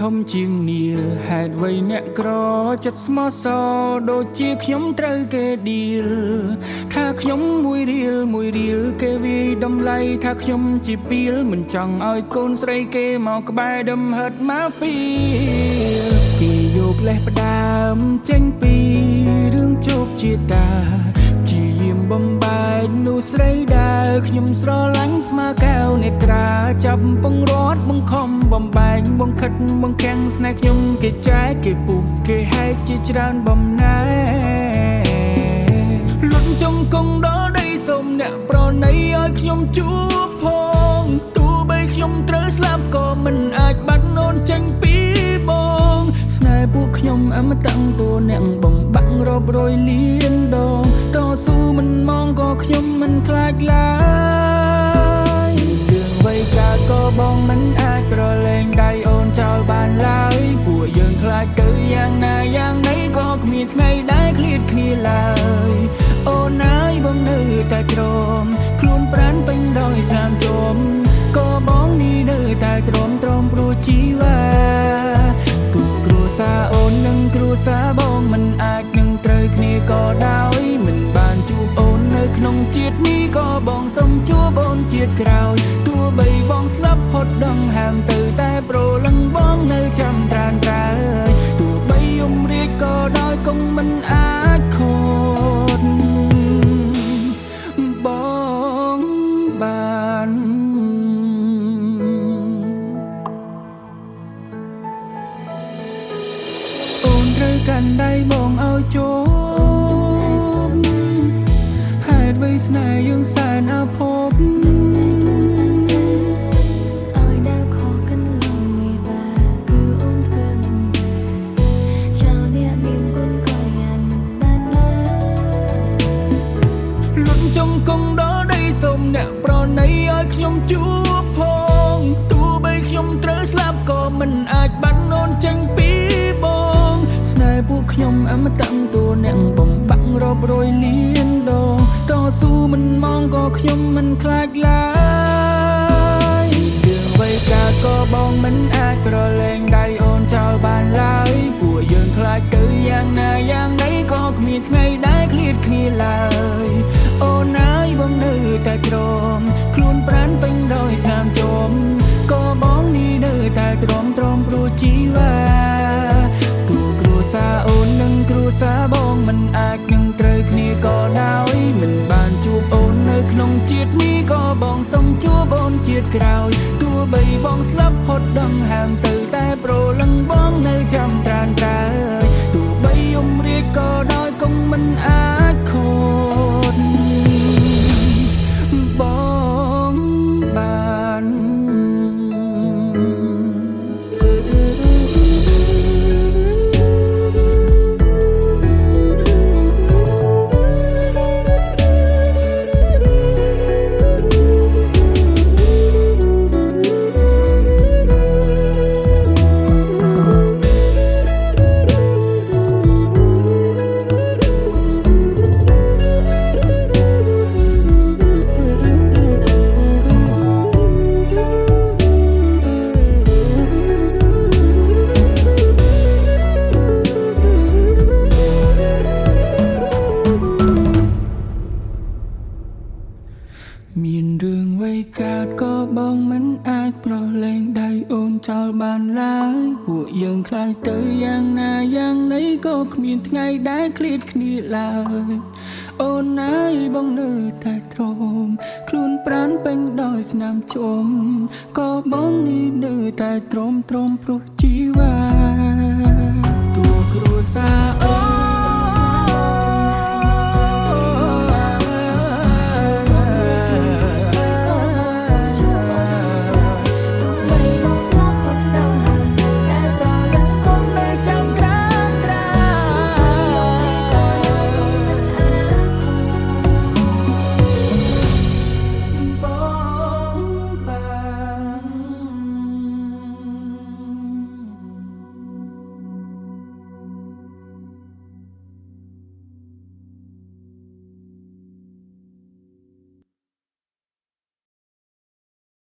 ធំជាងនីលហេតុអ្វីអ្នកក្រចិត្តស្មោះសរដូចជាខ្ញុំត្រូវគេឌីលថាខ្ញុំមួយរៀលគេវាយតម្លៃថាខ្ញុំជាពីលមិនចង់ឲ្យកូនស្រីគេមកក្បែរដឹមហិតម៉ាហ្វីគេយកលេសផ្ដើមចេញពីរឿងជោគជាតាជាយាមបំបែកនោះស្រីដែលខ្ញុំស្រឡាញ់ស្មើកែវនេត្រាចាប់ពងរត់បង្ខំបំបែកបង្ខិតបង្ខាំងស្នេហ៍ខ្ញុំគេចែកគេពុះគេហែកជាច្រើនបំណែលុតចង់គង់ដល់ដីសូមអ្នកប្រណីឲ្យខ្ញុំជួបផងទោះបីខ្ញុំត្រូវស្លាប់ក៏មិនអាចបាត់អូនចេញពីបងស្នេហ៍ពួកខ្ញុំអមតៈតួអ្នកបំបាក់រាប់រយលានដងតស៊ូមិនមងក៏ខ្ញុំមិនខ្លាចឡើយរឿងវ័យកាលក៏បងមិនអាចប្រឡែងដៃអូនចោលបានឡើយពួកយើងខ្លាចទៅយ៉ាងណាយ៉ាងណីក៏គ្មានថ្ងៃដែលឃ្លាតគ្នាឡើយអូនអើយបងនៅតែក្រមខ្លួនប្រាណពេញដោយស្នាមជុំក៏បងនេះនៅតែទ្រាំព្រោះជីវ៉ាទុកគ្រួសារអូននិងគ្រួសារបងមិនអាចនឹងត្រូវគ្នាក៏ដោយមិនបានជួបអូននៅក្នុងជាតិនេះក៏បងសុំជួបអូនជាតិក្រោយទោះបីបងស្លាប់ផុតដង្ហើមទៅតែប្រលឹងបងនៅចាំត្រានត្រើយទោះបីយំរាជក៏ដោយគង់មិនអាចខូចបងបានអូនត្រូវកាន់ដៃបងឲ្យជោគហេតុអ្វីស្នេហ៍យើងសែនអភពចង់គង់ដល់ដីសូមអ្នកប្រណីឲ្យខ្ញុំជួបផងទោះបីខ្ញុំត្រូវស្លាប់ក៏មិនអាចបាត់អូនចេញពីបងស្នេហ៍ពួកខ្ញុំអមតៈតួអ្នកបំបាក់រាប់រយលានដងតស៊ូមិនមងក៏ខ្ញុំមិនខ្លាចឡើយរឿងវ័យកាលក៏បងមិនអាចប្រឡែងដៃអូនចោលបានឡើយពួកយើងខ្លាចទៅយ៉ាងណាយ៉ាងណីក៏គ្មានថ្ងៃដែលឃ្លាតគ្នាឡើយអូនអើយបងនៅតែក្រមខ្លួនប្រាណពេញដោយស្នាមជុំក៏បងនេះនៅតែទ្រាំព្រោះជីវ៉ាទូគ្រួសារអូននិងគ្រួសារបងមិនអាចនឹងត្រូវគ្នាក៏ដោយមិនបានជួបអូននៅក្នុងជាតិនេះក៏បងសុំជួបអូនជាតិក្រោយទោះបីបងស្លាប់ផុតដង្ហើមទៅតែប្រលឹងបងនៅចាំត្រានត្រើយទោះបីយំរាជក៏ដោយគង់មិនអាចខូចបងបានមានរឿងវ័យកើតក៏បងមិនអាចប្រឡែងដៃអូនចោលបានឡើយពួកយើងខ្លាចទៅយ៉ាងណាយ៉ាងណីក៏គ្មានថ្ងៃដែលឃ្លាតគ្នាឡើយអូនអើយបងនៅតែទ្រាំខ្លួនប្រាណពេញដោយស្នាមជុំក៏បងនេះនៅតែទ្រាំព្រោះជីវ៉ា